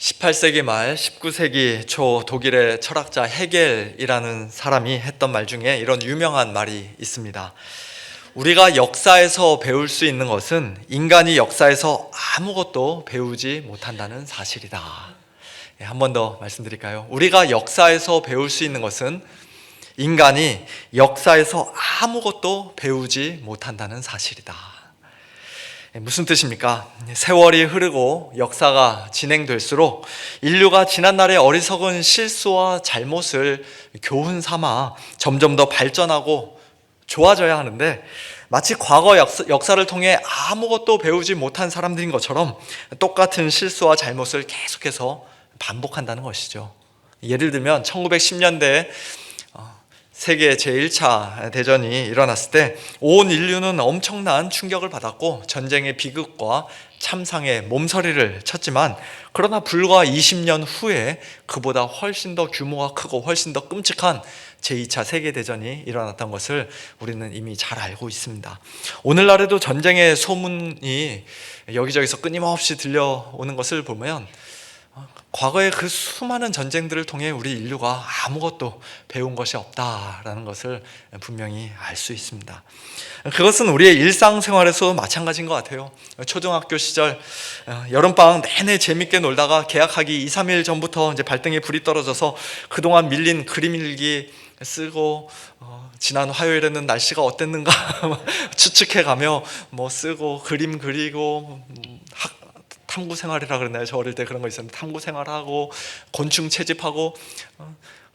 18세기 말 19세기 초 독일의 철학자 헤겔이라는 사람이 했던 말 중에 이런 유명한 말이 있습니다. 우리가 역사에서 배울 수 있는 것은 인간이 역사에서 아무것도 배우지 못한다는 사실이다. 한 번 더 말씀드릴까요? 우리가 역사에서 배울 수 있는 것은 인간이 역사에서 아무것도 배우지 못한다는 사실이다. 무슨 뜻입니까? 세월이 흐르고 역사가 진행될수록 인류가 지난날의 어리석은 실수와 잘못을 교훈 삼아 점점 더 발전하고 좋아져야 하는데, 마치 과거 역사를 통해 아무것도 배우지 못한 사람들인 것처럼 똑같은 실수와 잘못을 계속해서 반복한다는 것이죠. 예를 들면 1910년대에 세계 제1차 대전이 일어났을 때 온 인류는 엄청난 충격을 받았고 전쟁의 비극과 참상의 몸서리를 쳤지만, 그러나 불과 20년 후에 그보다 훨씬 더 규모가 크고 훨씬 더 끔찍한 제2차 세계대전이 일어났던 것을 우리는 이미 잘 알고 있습니다. 오늘날에도 전쟁의 소문이 여기저기서 끊임없이 들려오는 것을 보면 과거의 그 수많은 전쟁들을 통해 우리 인류가 아무것도 배운 것이 없다라는 것을 분명히 알 수 있습니다. 그것은 우리의 일상생활에서도 마찬가지인 것 같아요. 초등학교 시절 여름방학 내내 재밌게 놀다가 개학하기 2, 3일 전부터 이제 발등에 불이 떨어져서 그동안 밀린 그림 일기 쓰고, 지난 화요일에는 날씨가 어땠는가 추측해가며 쓰고 그림 그리고 탐구 생활이라 그러나요? 저 어릴 때 그런 거 있었는데 탐구 생활하고 곤충 채집하고,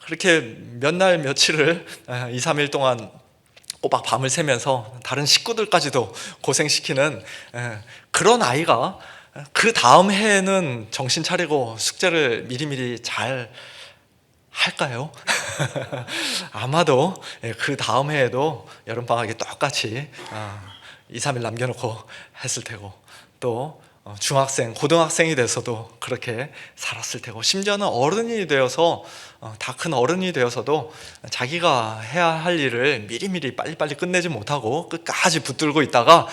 그렇게 몇 날 며칠을 2, 3일 동안 꼬박 밤을 새면서 다른 식구들까지도 고생시키는 그런 아이가 그 다음 해에는 정신 차리고 숙제를 미리미리 잘 할까요? 아마도 그 다음 해에도 여름방학에 똑같이 2, 3일 남겨놓고 했을 테고, 또 중학생, 고등학생이 돼서도 그렇게 살았을 테고, 심지어는 어른이 되어서 다 큰 어른이 되어서도 자기가 해야 할 일을 미리미리 빨리빨리 끝내지 못하고 끝까지 붙들고 있다가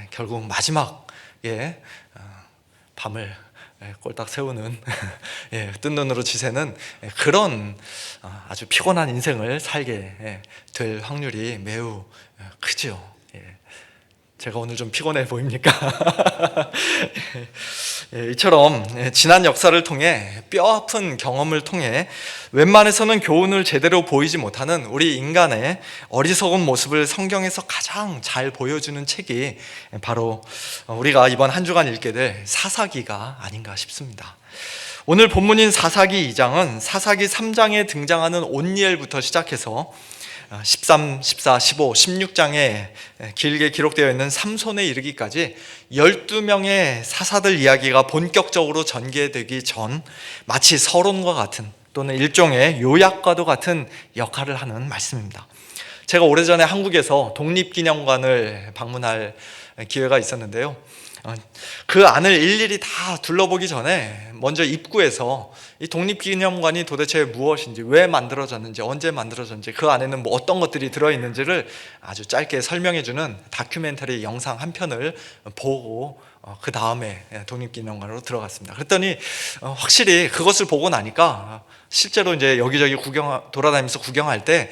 결국 마지막에 밤을 꼴딱 세우는 뜬 눈으로 지새는 그런 아주 피곤한 인생을 살게 될 확률이 매우 크죠. 제가 오늘 좀 피곤해 보입니까? 이처럼 지난 역사를 통해 뼈아픈 경험을 통해 웬만해서는 교훈을 제대로 보이지 못하는 우리 인간의 어리석은 모습을 성경에서 가장 잘 보여주는 책이 바로 우리가 이번 한 주간 읽게 될 사사기가 아닌가 싶습니다. 오늘 본문인 사사기 2장은 사사기 3장에 등장하는 온니엘부터 시작해서 13, 14, 15, 16장에 길게 기록되어 있는 삼손에 이르기까지 12명의 사사들 이야기가 본격적으로 전개되기 전 마치 서론과 같은, 또는 일종의 요약과도 같은 역할을 하는 말씀입니다. 제가 오래전에 한국에서 독립기념관을 방문할 기회가 있었는데요, 그 안을 일일이 다 둘러보기 전에 먼저 입구에서 이 독립기념관이 도대체 무엇인지, 왜 만들어졌는지, 언제 만들어졌는지, 그 안에는 어떤 것들이 들어있는지를 아주 짧게 설명해주는 다큐멘터리 영상 한 편을 보고 그 다음에 독립기념관으로 들어갔습니다. 그랬더니 확실히 그것을 보고 나니까 실제로 이제 여기저기 돌아다니면서 구경할 때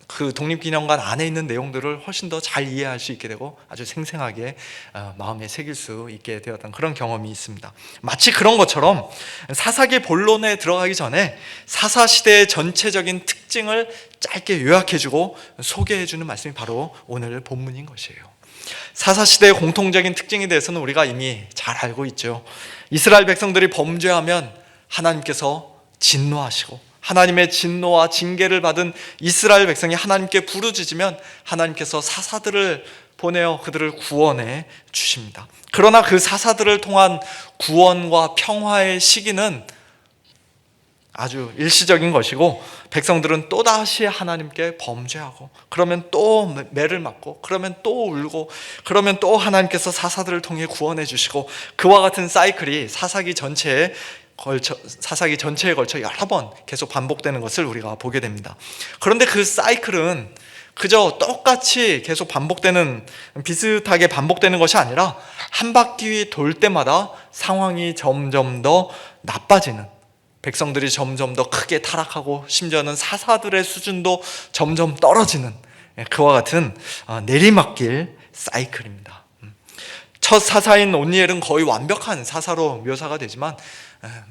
그 독립기념관 안에 있는 내용들을 훨씬 더 잘 이해할 수 있게 되고 아주 생생하게 마음에 새길 수 있게 되었던 그런 경험이 있습니다. 마치 그런 것처럼 사사기 본론에 들어가기 전에 사사시대의 전체적인 특징을 짧게 요약해주고 소개해주는 말씀이 바로 오늘 본문인 것이에요. 사사시대의 공통적인 특징에 대해서는 우리가 이미 잘 알고 있죠. 이스라엘 백성들이 범죄하면 하나님께서 진노하시고, 하나님의 진노와 징계를 받은 이스라엘 백성이 하나님께 부르짖으면 하나님께서 사사들을 보내어 그들을 구원해 주십니다. 그러나 그 사사들을 통한 구원과 평화의 시기는 아주 일시적인 것이고, 백성들은 또다시 하나님께 범죄하고, 그러면 또 매를 맞고, 그러면 또 울고, 그러면 또 하나님께서 사사들을 통해 구원해 주시고, 그와 같은 사이클이 사사기 전체에 걸쳐 여러 번 계속 반복되는 것을 우리가 보게 됩니다. 그런데 그 사이클은 그저 똑같이 계속 비슷하게 반복되는 것이 아니라 한 바퀴 돌 때마다 상황이 점점 더 나빠지는, 백성들이 점점 더 크게 타락하고 심지어는 사사들의 수준도 점점 떨어지는 그와 같은 내리막길 사이클입니다. 첫 사사인 온니엘은 거의 완벽한 사사로 묘사가 되지만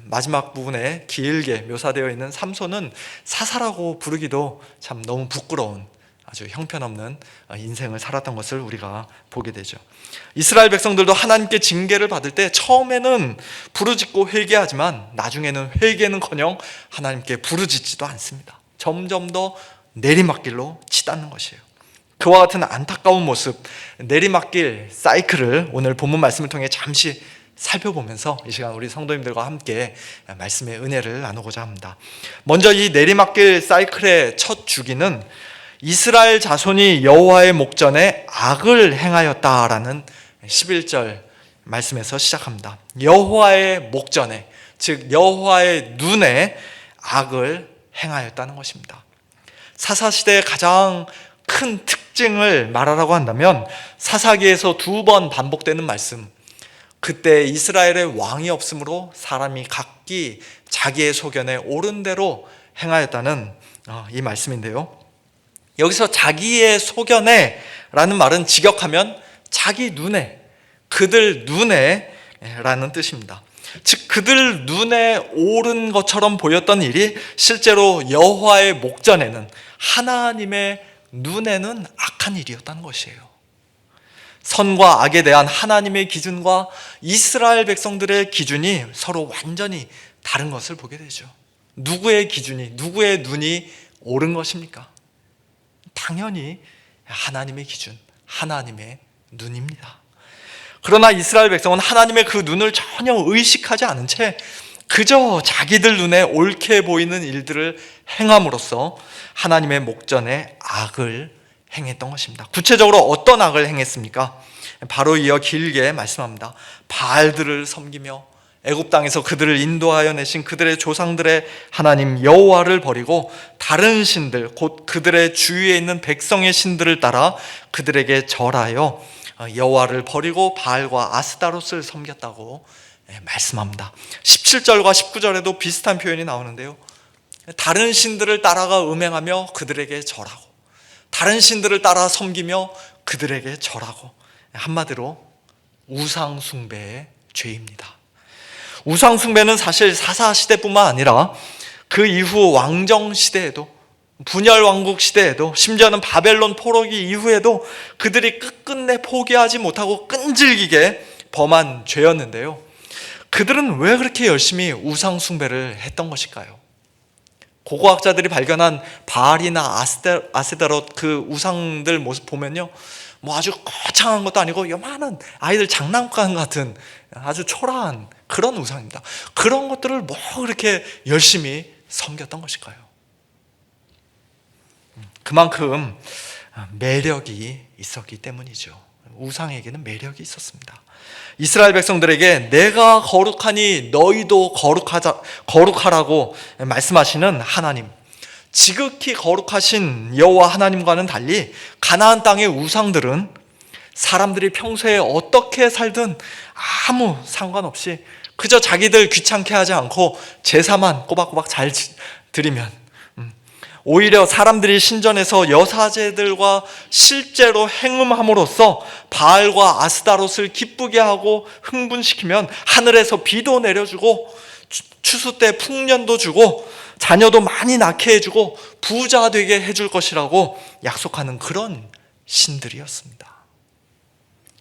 마지막 부분에 길게 묘사되어 있는 삼손은 사사라고 부르기도 참 너무 부끄러운 아주 형편없는 인생을 살았던 것을 우리가 보게 되죠. 이스라엘 백성들도 하나님께 징계를 받을 때 처음에는 부르짖고 회개하지만 나중에는 회개는커녕 하나님께 부르짖지도 않습니다. 점점 더 내리막길로 치닫는 것이에요. 그와 같은 안타까운 모습, 내리막길 사이클을 오늘 본문 말씀을 통해 잠시 살펴보면서 이 시간 우리 성도님들과 함께 말씀의 은혜를 나누고자 합니다. 먼저 이 내리막길 사이클의 첫 주기는 이스라엘 자손이 여호와의 목전에 악을 행하였다라는 11절 말씀에서 시작합니다. 여호와의 목전에, 즉 여호와의 눈에 악을 행하였다는 것입니다. 사사시대의 가장 큰 특징을 말하라고 한다면 사사기에서 2번 반복되는 말씀, 그때 이스라엘의 왕이 없으므로 사람이 각기 자기의 소견에 옳은 대로 행하였다는 이 말씀인데요, 여기서 자기의 소견에 라는 말은 직역하면 자기 눈에, 그들 눈에 라는 뜻입니다. 즉 그들 눈에 옳은 것처럼 보였던 일이 실제로 여호와의 목전에는, 하나님의 눈에는 악한 일이었다는 것이에요. 선과 악에 대한 하나님의 기준과 이스라엘 백성들의 기준이 서로 완전히 다른 것을 보게 되죠. 누구의 기준이, 누구의 눈이 옳은 것입니까? 당연히 하나님의 기준, 하나님의 눈입니다. 그러나 이스라엘 백성은 하나님의 그 눈을 전혀 의식하지 않은 채 그저 자기들 눈에 옳게 보이는 일들을 행함으로써 하나님의 목전에 악을 행했던 것입니다. 구체적으로 어떤 악을 행했습니까? 바로 이어 길게 말씀합니다. 바알들을 섬기며 애굽 땅에서 그들을 인도하여 내신 그들의 조상들의 하나님 여호와를 버리고 다른 신들, 곧 그들의 주위에 있는 백성의 신들을 따라 그들에게 절하여 여호와를 버리고 바알과 아스타롯을 섬겼다고 말씀합니다. 17절과 19절에도 비슷한 표현이 나오는데요, 다른 신들을 따라가 음행하며 그들에게 절하고 다른 신들을 따라 섬기며 그들에게 절하고, 한마디로 우상 숭배의 죄입니다. 우상 숭배는 사실 사사시대뿐만 아니라 그 이후 왕정시대에도, 분열왕국 시대에도, 심지어는 바벨론 포로기 이후에도 그들이 끝끝내 포기하지 못하고 끈질기게 범한 죄였는데요, 그들은 왜 그렇게 열심히 우상 숭배를 했던 것일까요? 고고학자들이 발견한 바알이나 아세다롯 그 우상들 모습 보면요, 뭐 아주 거창한 것도 아니고 요만한 아이들 장난감 같은 아주 초라한 그런 우상입니다. 그런 것들을 뭐 그렇게 열심히 섬겼던 것일까요? 그만큼 매력이 있었기 때문이죠. 우상에게는 매력이 있었습니다. 이스라엘 백성들에게 내가 거룩하니 너희도 거룩하라고 말씀하시는 하나님, 지극히 거룩하신 여호와 하나님과는 달리 가나안 땅의 우상들은 사람들이 평소에 어떻게 살든 아무 상관없이 그저 자기들 귀찮게 하지 않고 제사만 꼬박꼬박 잘 드리면, 오히려 사람들이 신전에서 여사제들과 실제로 행음함으로써 바알과 아스다롯을 기쁘게 하고 흥분시키면 하늘에서 비도 내려주고 추수 때 풍년도 주고 자녀도 많이 낳게 해주고 부자 되게 해줄 것이라고 약속하는 그런 신들이었습니다.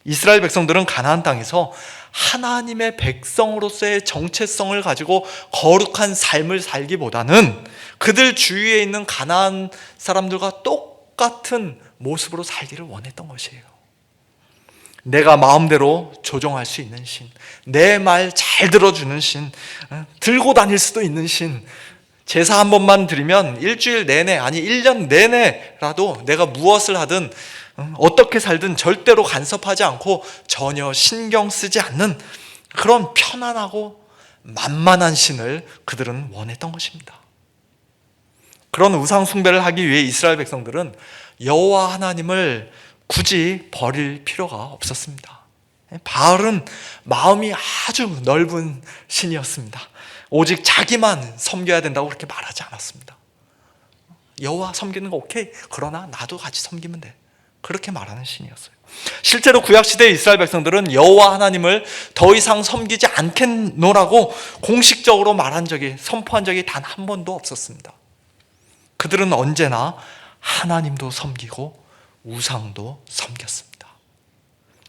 이스라엘 백성들은 가나안 땅에서 하나님의 백성으로서의 정체성을 가지고 거룩한 삶을 살기보다는 그들 주위에 있는 가나안 사람들과 똑같은 모습으로 살기를 원했던 것이에요. 내가 마음대로 조종할 수 있는 신, 내 말 잘 들어주는 신, 들고 다닐 수도 있는 신, 제사 한 번만 드리면 일주일 내내, 아니 1년 내내라도 내가 무엇을 하든 어떻게 살든 절대로 간섭하지 않고 전혀 신경 쓰지 않는 그런 편안하고 만만한 신을 그들은 원했던 것입니다. 그런 우상 숭배를 하기 위해 이스라엘 백성들은 여호와 하나님을 굳이 버릴 필요가 없었습니다. 바알은 마음이 아주 넓은 신이었습니다. 오직 자기만 섬겨야 된다고 그렇게 말하지 않았습니다. 여호와 섬기는 거 오케이, 그러나 나도 같이 섬기면 돼, 그렇게 말하는 신이었어요. 실제로 구약시대의 이스라엘 백성들은 여호와 하나님을 더 이상 섬기지 않겠노라고 공식적으로 선포한 적이 단 한 번도 없었습니다. 그들은 언제나 하나님도 섬기고 우상도 섬겼습니다.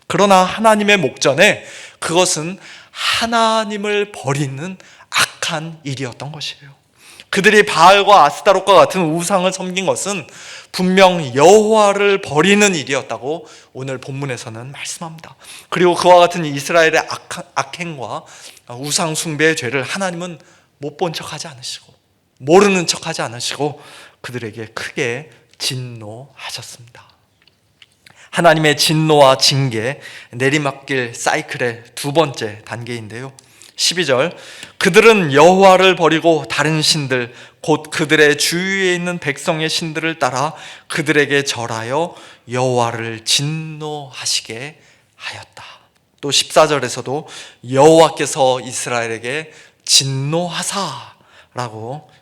그러나 하나님의 목전에 그것은 하나님을 버리는 악한 일이었던 것이에요. 그들이 바알과 아스타롯과 같은 우상을 섬긴 것은 분명 여호와를 버리는 일이었다고 오늘 본문에서는 말씀합니다. 그리고 그와 같은 이스라엘의 악행과 우상 숭배의 죄를 하나님은 못 본 척하지 않으시고 모르는 척하지 않으시고 그들에게 크게 진노하셨습니다. 하나님의 진노와 징계, 내리막길 사이클의 두 번째 단계인데요. 12절, 그들은 여호와를 버리고 다른 신들 곧 그들의 주위에 있는 백성의 신들을 따라 그들에게 절하여 여호와를 진노하시게 하였다. 또 14절에서도 여호와께서 이스라엘에게 진노하사라고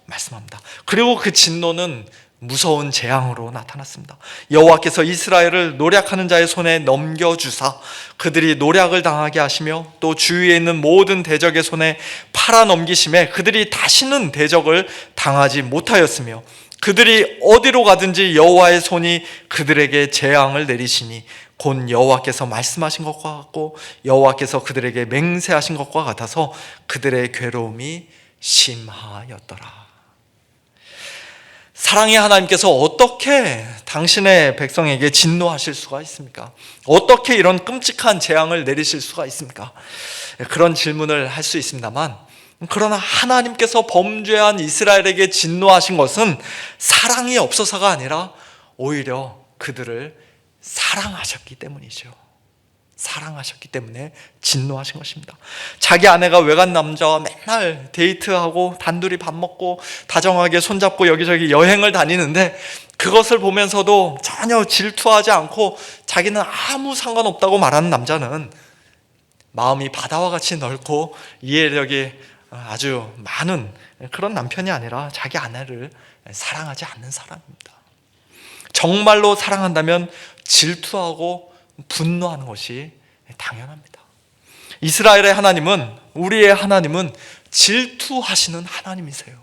말씀합니다. 그리고 그 진노는 무서운 재앙으로 나타났습니다. 여호와께서 이스라엘을 노략하는 자의 손에 넘겨주사 그들이 노략을 당하게 하시며 또 주위에 있는 모든 대적의 손에 팔아넘기심에 그들이 다시는 대적을 당하지 못하였으며 그들이 어디로 가든지 여호와의 손이 그들에게 재앙을 내리시니 곧 여호와께서 말씀하신 것과 같고 여호와께서 그들에게 맹세하신 것과 같아서 그들의 괴로움이 심하였더라. 사랑의 하나님께서 어떻게 당신의 백성에게 진노하실 수가 있습니까? 어떻게 이런 끔찍한 재앙을 내리실 수가 있습니까? 그런 질문을 할 수 있습니다만, 그러나 하나님께서 범죄한 이스라엘에게 진노하신 것은 사랑이 없어서가 아니라 오히려 그들을 사랑하셨기 때문이죠. 사랑하셨기 때문에 진노하신 것입니다. 자기 아내가 외간 남자와 맨날 데이트하고 단둘이 밥 먹고 다정하게 손잡고 여기저기 여행을 다니는데 그것을 보면서도 전혀 질투하지 않고 자기는 아무 상관없다고 말하는 남자는 마음이 바다와 같이 넓고 이해력이 아주 많은 그런 남편이 아니라 자기 아내를 사랑하지 않는 사람입니다. 정말로 사랑한다면 질투하고 분노하는 것이 당연합니다. 이스라엘의 하나님은, 우리의 하나님은 질투하시는 하나님이세요.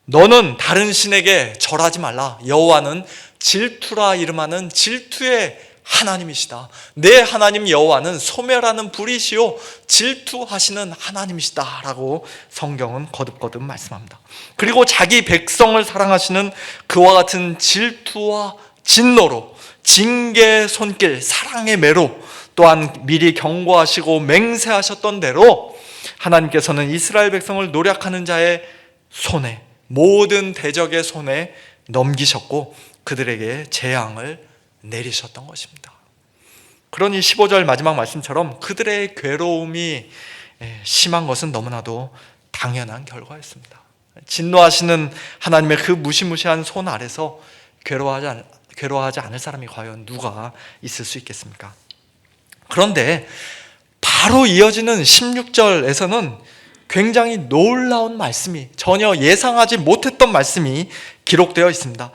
너는 다른 신에게 절하지 말라. 여호와는 질투라 이름하는 질투의 하나님이시다. 내 하나님 여호와는 소멸하는 불이시요 질투하시는 하나님이시다 라고 성경은 거듭거듭 말씀합니다. 그리고 자기 백성을 사랑하시는 그와 같은 질투와 진노로 징계 손길, 사랑의 매로 또한 미리 경고하시고 맹세하셨던 대로 하나님께서는 이스라엘 백성을 노략하는 자의 손에, 모든 대적의 손에 넘기셨고 그들에게 재앙을 내리셨던 것입니다. 그러니 15절 마지막 말씀처럼 그들의 괴로움이 심한 것은 너무나도 당연한 결과였습니다. 진노하시는 하나님의 그 무시무시한 손 아래서 괴로워하지 않을 사람이 과연 누가 있을 수 있겠습니까? 그런데 바로 이어지는 16절에서는 굉장히 놀라운 말씀이, 전혀 예상하지 못했던 말씀이 기록되어 있습니다.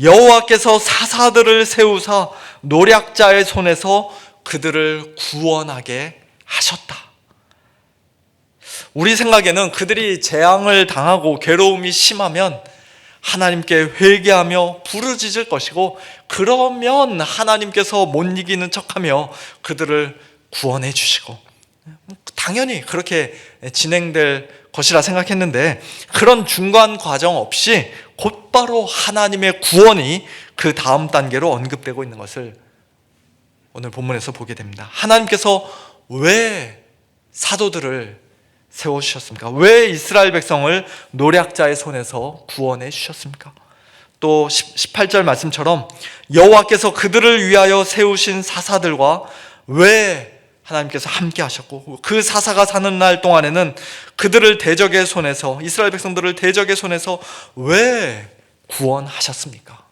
여호와께서 사사들을 세우사 노략자의 손에서 그들을 구원하게 하셨다. 우리 생각에는 그들이 재앙을 당하고 괴로움이 심하면 하나님께 회개하며 부르짖을 것이고 그러면 하나님께서 못 이기는 척하며 그들을 구원해 주시고 당연히 그렇게 진행될 것이라 생각했는데 그런 중간 과정 없이 곧바로 하나님의 구원이 그 다음 단계로 언급되고 있는 것을 오늘 본문에서 보게 됩니다. 하나님께서 왜 사도들을 세워주셨습니까? 왜 이스라엘 백성을 노략자의 손에서 구원해 주셨습니까? 또 18절 말씀처럼 여호와께서 그들을 위하여 세우신 사사들과 왜 하나님께서 함께 하셨고, 그 사사가 사는 날 동안에는 그들을 대적의 손에서, 이스라엘 백성들을 대적의 손에서 왜 구원하셨습니까?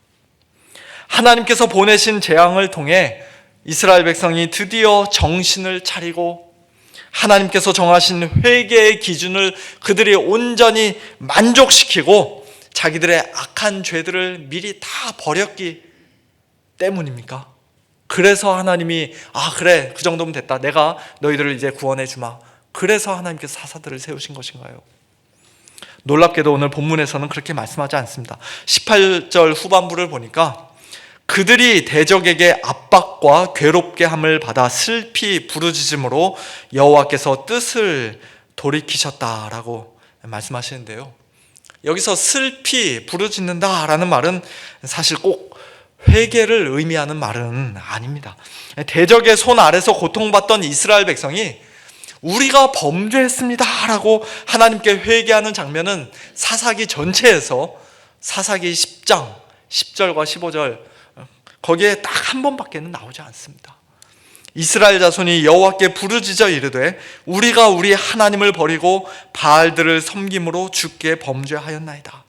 하나님께서 보내신 재앙을 통해 이스라엘 백성이 드디어 정신을 차리고 하나님께서 정하신 회개의 기준을 그들이 온전히 만족시키고 자기들의 악한 죄들을 미리 다 버렸기 때문입니까? 그래서 하나님이 그래, 그 정도면 됐다, 내가 너희들을 이제 구원해 주마, 그래서 하나님께서 사사들을 세우신 것인가요? 놀랍게도 오늘 본문에서는 그렇게 말씀하지 않습니다. 18절 후반부를 보니까 그들이 대적에게 압박과 괴롭게 함을 받아 슬피 부르짖음으로 여호와께서 뜻을 돌이키셨다라고 말씀하시는데요, 여기서 슬피 부르짖는다라는 말은 사실 꼭 회개를 의미하는 말은 아닙니다. 대적의 손 아래서 고통받던 이스라엘 백성이 우리가 범죄했습니다 라고 하나님께 회개하는 장면은 사사기 전체에서 사사기 10장 10절과 15절 거기에 딱 한 번밖에는 나오지 않습니다. 이스라엘 자손이 여호와께 부르짖어 이르되 우리가 우리 하나님을 버리고 바알들을 섬김으로 주께 범죄하였나이다.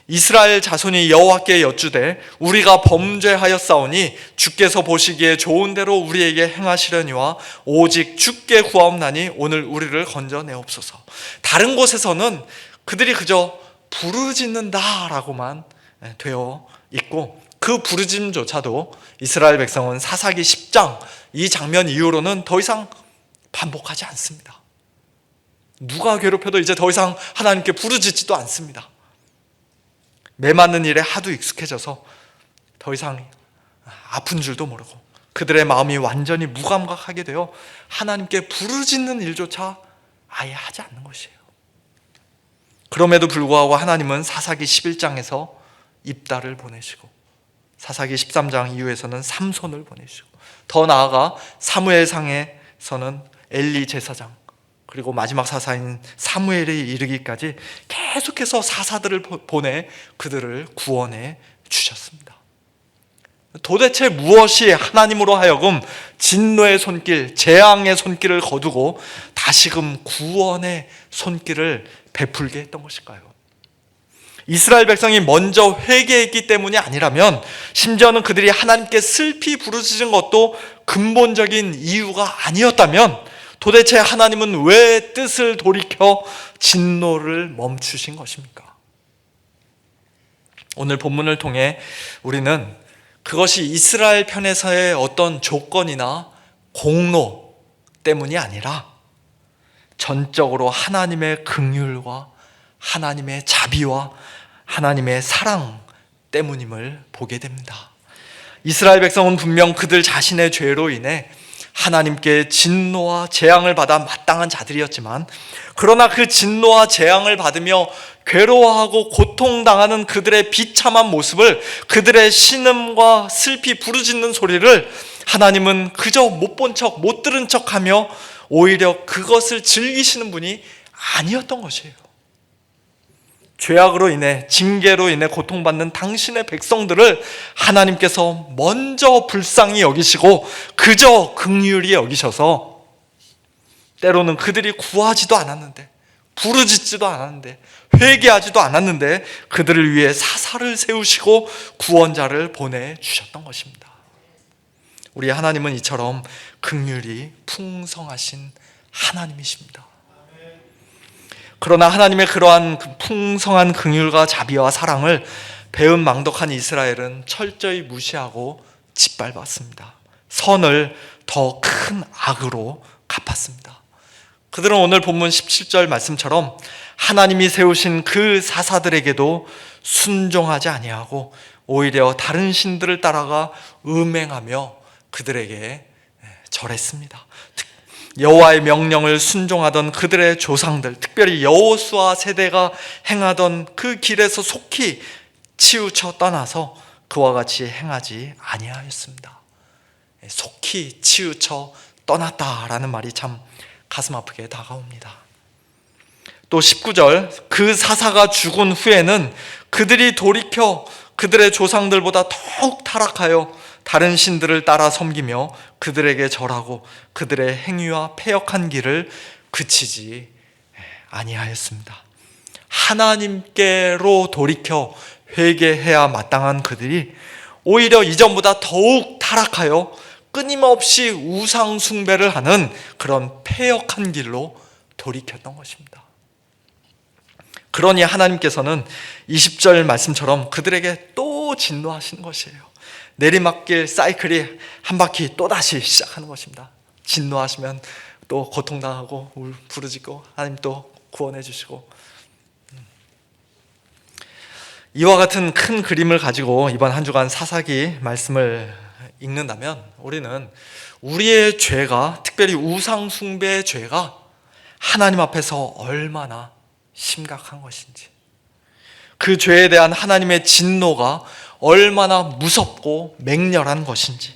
이스라엘 자손이 여호와께 여쭈되 우리가 범죄하였사오니 주께서 보시기에 좋은 대로 우리에게 행하시려니와 오직 주께 구하옵나니 오늘 우리를 건져내옵소서. 다른 곳에서는 그들이 그저 부르짖는다라고만 되어 있고, 그 부르짖음조차도 이스라엘 백성은 사사기 10장 이 장면 이후로는 더 이상 반복하지 않습니다. 누가 괴롭혀도 이제 더 이상 하나님께 부르짖지도 않습니다. 매맞는 일에 하도 익숙해져서 더 이상 아픈 줄도 모르고 그들의 마음이 완전히 무감각하게 되어 하나님께 부르짖는 일조차 아예 하지 않는 것이에요. 그럼에도 불구하고 하나님은 사사기 11장에서 입다를 보내시고 사사기 13장 이후에서는 삼손을 보내시고 더 나아가 사무엘상에서는 엘리 제사장 그리고 마지막 사사인 사무엘에 이르기까지 계속해서 사사들을 보내 그들을 구원해 주셨습니다. 도대체 무엇이 하나님으로 하여금 진노의 손길, 재앙의 손길을 거두고 다시금 구원의 손길을 베풀게 했던 것일까요? 이스라엘 백성이 먼저 회개했기 때문이 아니라면, 심지어는 그들이 하나님께 슬피 부르짖은 것도 근본적인 이유가 아니었다면 도대체 하나님은 왜 뜻을 돌이켜 진노를 멈추신 것입니까? 오늘 본문을 통해 우리는 그것이 이스라엘 편에서의 어떤 조건이나 공로 때문이 아니라 전적으로 하나님의 긍휼과 하나님의 자비와 하나님의 사랑 때문임을 보게 됩니다. 이스라엘 백성은 분명 그들 자신의 죄로 인해 하나님께 진노와 재앙을 받아 마땅한 자들이었지만, 그러나 그 진노와 재앙을 받으며 괴로워하고 고통당하는 그들의 비참한 모습을, 그들의 신음과 슬피 부르짖는 소리를 하나님은 그저 못 본 척, 못 들은 척하며 오히려 그것을 즐기시는 분이 아니었던 것이에요. 죄악으로 인해, 징계로 인해 고통받는 당신의 백성들을 하나님께서 먼저 불쌍히 여기시고 그저 긍휼히 여기셔서 때로는 그들이 구하지도 않았는데, 부르짖지도 않았는데, 회개하지도 않았는데 그들을 위해 사사를 세우시고 구원자를 보내주셨던 것입니다. 우리 하나님은 이처럼 긍휼이 풍성하신 하나님이십니다. 그러나 하나님의 그러한 풍성한 긍휼과 자비와 사랑을 배은망덕한 이스라엘은 철저히 무시하고 짓밟았습니다. 선을 더 큰 악으로 갚았습니다. 그들은 오늘 본문 17절 말씀처럼 하나님이 세우신 그 사사들에게도 순종하지 아니하고 오히려 다른 신들을 따라가 음행하며 그들에게 절했습니다. 여호와의 명령을 순종하던 그들의 조상들, 특별히 여호수아 세대가 행하던 그 길에서 속히 치우쳐 떠나서 그와 같이 행하지 아니하였습니다. 속히 치우쳐 떠났다라는 말이 참 가슴 아프게 다가옵니다. 또 19절, 그 사사가 죽은 후에는 그들이 돌이켜 그들의 조상들보다 더욱 타락하여 다른 신들을 따라 섬기며 그들에게 절하고 그들의 행위와 패역한 길을 그치지 아니하였습니다. 하나님께로 돌이켜 회개해야 마땅한 그들이 오히려 이전보다 더욱 타락하여 끊임없이 우상 숭배를 하는 그런 패역한 길로 돌이켰던 것입니다. 그러니 하나님께서는 20절 말씀처럼 그들에게 또 진노하시는 것이에요. 내리막길 사이클이 한 바퀴 또다시 시작하는 것입니다. 진노하시면 또 고통당하고 부르짖고 하나님 또 구원해 주시고, 이와 같은 큰 그림을 가지고 이번 한 주간 사사기 말씀을 읽는다면 우리는 우리의 죄가, 특별히 우상 숭배의 죄가 하나님 앞에서 얼마나 심각한 것인지, 그 죄에 대한 하나님의 진노가 얼마나 무섭고 맹렬한 것인지,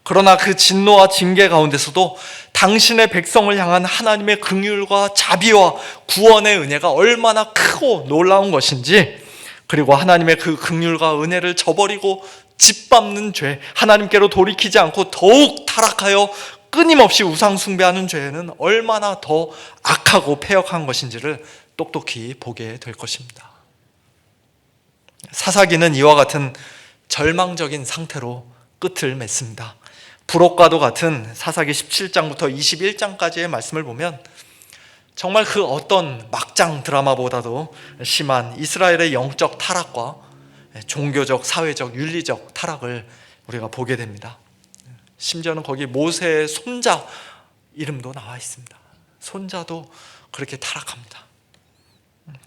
그러나 그 진노와 징계 가운데서도 당신의 백성을 향한 하나님의 긍휼과 자비와 구원의 은혜가 얼마나 크고 놀라운 것인지, 그리고 하나님의 그 긍휼과 은혜를 저버리고 짓밟는 죄, 하나님께로 돌이키지 않고 더욱 타락하여 끊임없이 우상 숭배하는 죄는 얼마나 더 악하고 패역한 것인지를 똑똑히 보게 될 것입니다. 사사기는 이와 같은 절망적인 상태로 끝을 맺습니다. 부록과도 같은 사사기 17장부터 21장까지의 말씀을 보면 정말 그 어떤 막장 드라마보다도 심한 이스라엘의 영적 타락과 종교적, 사회적, 윤리적 타락을 우리가 보게 됩니다. 심지어는 거기 모세의 손자 이름도 나와 있습니다. 손자도 그렇게 타락합니다.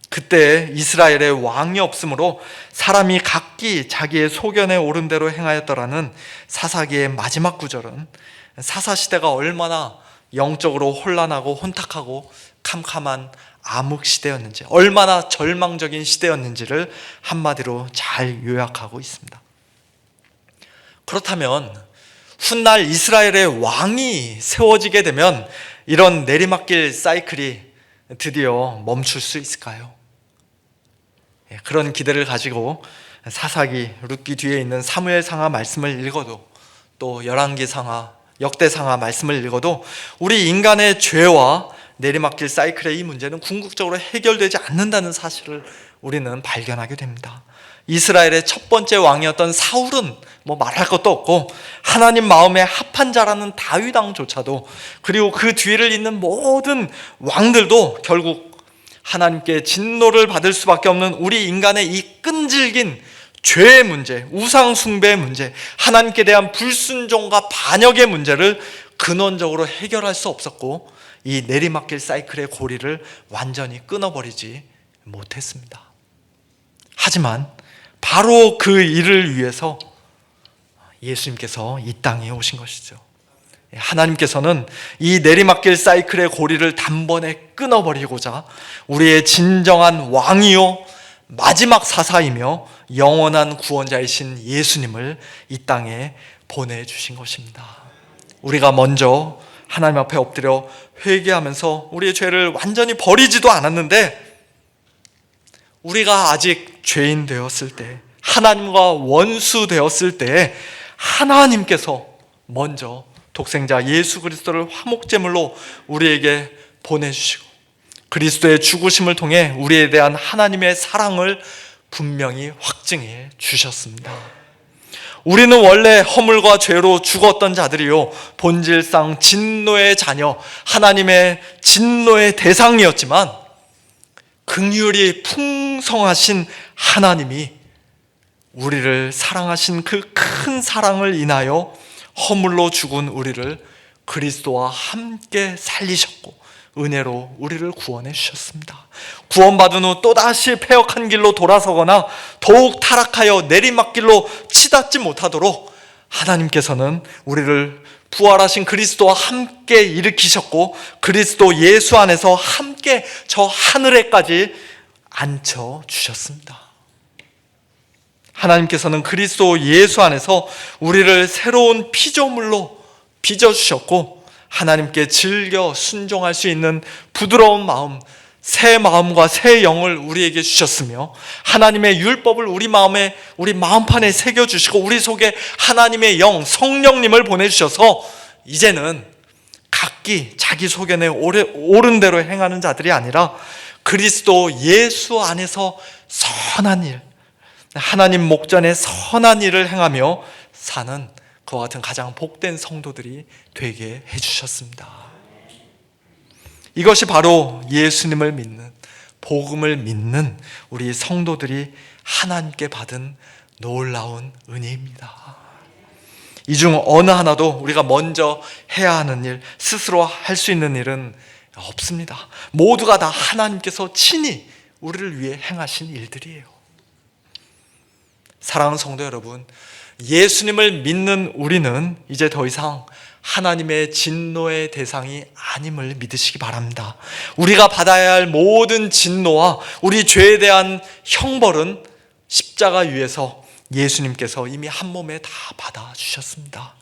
그때 이스라엘의 왕이 없으므로 사람이 각기 자기의 소견에 옳은 대로 행하였더라는 사사기의 마지막 구절은 사사시대가 얼마나 영적으로 혼란하고 혼탁하고 캄캄한 암흑 시대였는지, 얼마나 절망적인 시대였는지를 한마디로 잘 요약하고 있습니다. 그렇다면 훗날 이스라엘의 왕이 세워지게 되면 이런 내리막길 사이클이 드디어 멈출 수 있을까요? 그런 기대를 가지고 사사기, 룻기 뒤에 있는 사무엘상하 말씀을 읽어도, 또 열왕기상하, 역대상하 말씀을 읽어도 우리 인간의 죄와 내리막길 사이클의 이 문제는 궁극적으로 해결되지 않는다는 사실을 우리는 발견하게 됩니다. 이스라엘의 첫 번째 왕이었던 사울은 뭐 말할 것도 없고, 하나님 마음에 합한 자라는 다윗 왕조차도, 그리고 그 뒤를 잇는 모든 왕들도 결국 하나님께 진노를 받을 수밖에 없는 우리 인간의 이 끈질긴 죄의 문제, 우상 숭배의 문제, 하나님께 대한 불순종과 반역의 문제를 근원적으로 해결할 수 없었고, 이 내리막길 사이클의 고리를 완전히 끊어버리지 못했습니다. 하지만 바로 그 일을 위해서 예수님께서 이 땅에 오신 것이죠. 하나님께서는 이 내리막길 사이클의 고리를 단번에 끊어버리고자 우리의 진정한 왕이요 마지막 사사이며 영원한 구원자이신 예수님을 이 땅에 보내주신 것입니다. 우리가 먼저 하나님 앞에 엎드려 회개하면서 우리의 죄를 완전히 버리지도 않았는데, 우리가 아직 죄인 되었을 때, 하나님과 원수 되었을 때 하나님께서 먼저 독생자 예수 그리스도를 화목제물로 우리에게 보내주시고, 그리스도의 죽으심을 통해 우리에 대한 하나님의 사랑을 분명히 확증해 주셨습니다. 우리는 원래 허물과 죄로 죽었던 자들이요, 본질상 진노의 자녀, 하나님의 진노의 대상이었지만 긍휼이 풍성하신 하나님이 우리를 사랑하신 그 큰 사랑을 인하여 허물로 죽은 우리를 그리스도와 함께 살리셨고 은혜로 우리를 구원해 주셨습니다. 구원받은 후 또다시 패역한 길로 돌아서거나 더욱 타락하여 내리막길로 치닫지 못하도록 하나님께서는 우리를 부활하신 그리스도와 함께 일으키셨고, 그리스도 예수 안에서 함께 저 하늘에까지 앉혀주셨습니다. 하나님께서는 그리스도 예수 안에서 우리를 새로운 피조물로 빚어주셨고, 하나님께 즐겨 순종할 수 있는 부드러운 마음, 새 마음과 새 영을 우리에게 주셨으며 하나님의 율법을 우리 마음판에 새겨주시고 우리 속에 하나님의 영, 성령님을 보내주셔서 이제는 각기 자기 소견에 옳은 대로 행하는 자들이 아니라 그리스도 예수 안에서 선한 일, 하나님 목전에 선한 일을 행하며 사는 그와 같은 가장 복된 성도들이 되게 해주셨습니다. 이것이 바로 예수님을 믿는, 복음을 믿는 우리 성도들이 하나님께 받은 놀라운 은혜입니다. 이 중 어느 하나도 우리가 먼저 해야 하는 일, 스스로 할 수 있는 일은 없습니다. 모두가 다 하나님께서 친히 우리를 위해 행하신 일들이에요. 사랑하는 성도 여러분, 예수님을 믿는 우리는 이제 더 이상 하나님의 진노의 대상이 아님을 믿으시기 바랍니다. 우리가 받아야 할 모든 진노와 우리 죄에 대한 형벌은 십자가 위에서 예수님께서 이미 한 몸에 다 받아주셨습니다.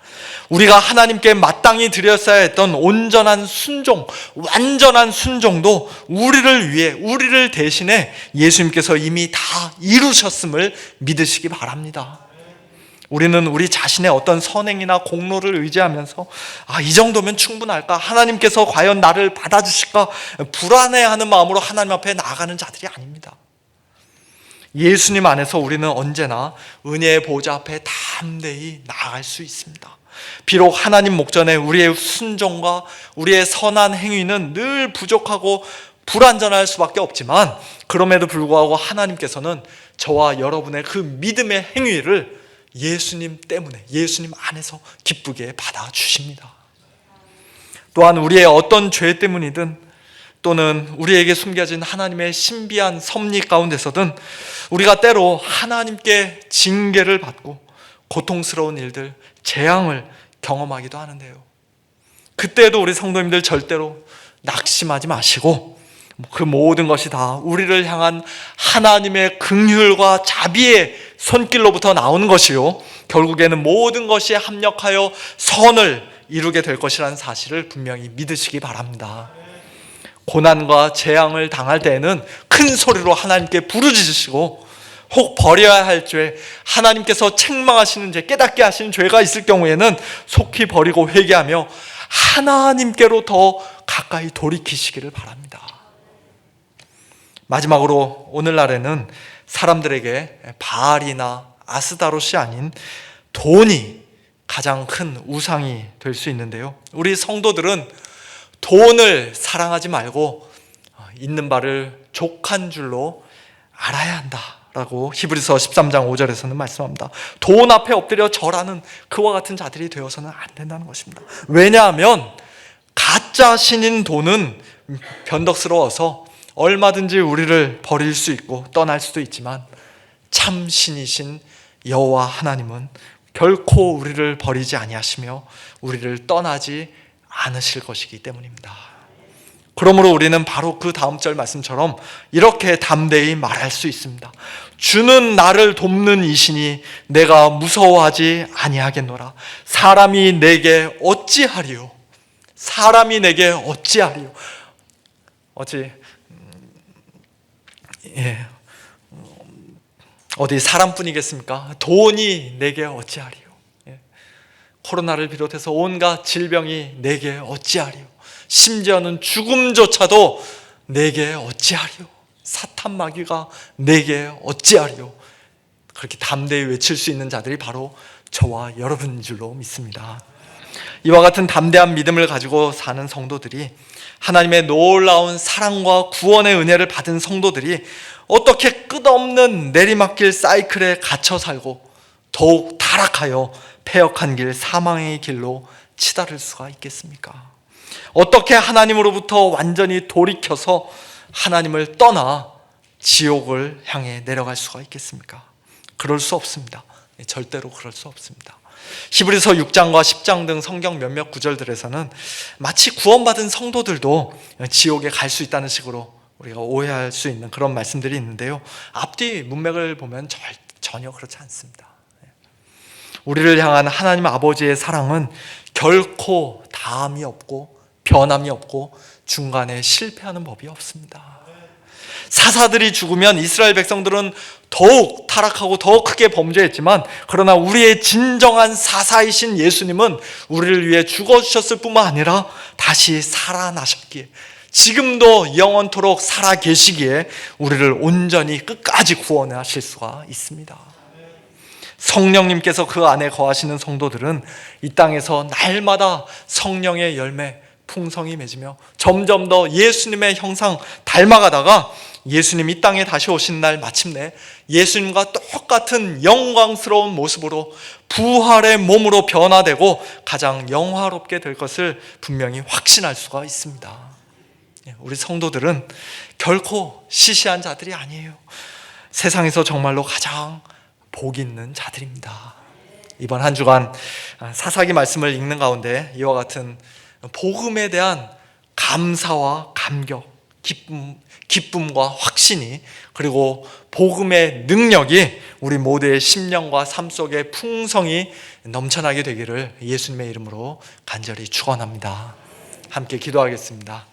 우리가 하나님께 마땅히 드렸어야 했던 온전한 순종, 완전한 순종도 우리를 위해, 우리를 대신해 예수님께서 이미 다 이루셨음을 믿으시기 바랍니다. 우리는 우리 자신의 어떤 선행이나 공로를 의지하면서 이 정도면 충분할까? 하나님께서 과연 나를 받아주실까? 불안해하는 마음으로 하나님 앞에 나아가는 자들이 아닙니다. 예수님 안에서 우리는 언제나 은혜의 보좌 앞에 담대히 나아갈 수 있습니다. 비록 하나님 목전에 우리의 순종과 우리의 선한 행위는 늘 부족하고 불완전할 수밖에 없지만 그럼에도 불구하고 하나님께서는 저와 여러분의 그 믿음의 행위를 예수님 때문에, 예수님 안에서 기쁘게 받아주십니다. 또한 우리의 어떤 죄 때문이든 또는 우리에게 숨겨진 하나님의 신비한 섭리 가운데서든 우리가 때로 하나님께 징계를 받고 고통스러운 일들, 재앙을 경험하기도 하는데요. 그때도 우리 성도님들 절대로 낙심하지 마시고 그 모든 것이 다 우리를 향한 하나님의 긍휼과 자비의 손길로부터 나오는 것이요, 결국에는 모든 것이 합력하여 선을 이루게 될 것이라는 사실을 분명히 믿으시기 바랍니다. 고난과 재앙을 당할 때에는 큰 소리로 하나님께 부르짖으시고 혹 버려야 할 죄, 하나님께서 책망하시는 죄, 깨닫게 하시는 죄가 있을 경우에는 속히 버리고 회개하며 하나님께로 더 가까이 돌이키시기를 바랍니다. 마지막으로 오늘날에는 사람들에게 바알이나 아스다롯이 아닌 돈이 가장 큰 우상이 될 수 있는데요, 우리 성도들은 돈을 사랑하지 말고 있는 바를 족한 줄로 알아야 한다라고 히브리서 13장 5절에서는 말씀합니다. 돈 앞에 엎드려 절하는 그와 같은 자들이 되어서는 안 된다는 것입니다. 왜냐하면 가짜 신인 돈은 변덕스러워서 얼마든지 우리를 버릴 수 있고 떠날 수도 있지만 참 신이신 여호와 하나님은 결코 우리를 버리지 아니하시며 우리를 떠나지 않으실 것이기 때문입니다. 그러므로 우리는 바로 그 다음 절 말씀처럼 이렇게 담대히 말할 수 있습니다. 주는 나를 돕는 이시니 내가 무서워하지 아니하겠노라. 사람이 내게 어찌하리요? 사람이 내게 어찌하리요? 어디 사람뿐이겠습니까? 돈이 내게 어찌하리요? 코로나를 비롯해서 온갖 질병이 내게 어찌하리요? 심지어는 죽음조차도 내게 어찌하리요? 사탄 마귀가 내게 어찌하리요? 그렇게 담대히 외칠 수 있는 자들이 바로 저와 여러분인 줄로 믿습니다. 이와 같은 담대한 믿음을 가지고 사는 성도들이, 하나님의 놀라운 사랑과 구원의 은혜를 받은 성도들이 어떻게 끝없는 내리막길 사이클에 갇혀 살고 더욱 타락하여 패역한 길, 사망의 길로 치달을 수가 있겠습니까? 어떻게 하나님으로부터 완전히 돌이켜서 하나님을 떠나 지옥을 향해 내려갈 수가 있겠습니까? 그럴 수 없습니다. 절대로 그럴 수 없습니다. 히브리서 6장과 10장 등 성경 몇몇 구절들에서는 마치 구원받은 성도들도 지옥에 갈 수 있다는 식으로 우리가 오해할 수 있는 그런 말씀들이 있는데요, 앞뒤 문맥을 보면 전혀 그렇지 않습니다. 우리를 향한 하나님 아버지의 사랑은 결코 다함이 없고 변함이 없고 중간에 실패하는 법이 없습니다. 사사들이 죽으면 이스라엘 백성들은 더욱 타락하고 더 크게 범죄했지만, 그러나 우리의 진정한 사사이신 예수님은 우리를 위해 죽어주셨을 뿐만 아니라 다시 살아나셨기에, 지금도 영원토록 살아계시기에 우리를 온전히 끝까지 구원하실 수가 있습니다. 성령님께서 그 안에 거하시는 성도들은 이 땅에서 날마다 성령의 열매 풍성히 맺으며 점점 더 예수님의 형상 닮아가다가 예수님 이 땅에 다시 오신 날 마침내 예수님과 똑같은 영광스러운 모습으로 부활의 몸으로 변화되고 가장 영화롭게 될 것을 분명히 확신할 수가 있습니다. 우리 성도들은 결코 시시한 자들이 아니에요. 세상에서 정말로 가장 복 있는 자들입니다. 이번 한 주간 사사기 말씀을 읽는 가운데 이와 같은 복음에 대한 감사와 감격, 기쁨과 확신이, 그리고 복음의 능력이 우리 모두의 심령과 삶 속에 풍성히 넘쳐나게 되기를 예수님의 이름으로 간절히 축원합니다. 함께 기도하겠습니다.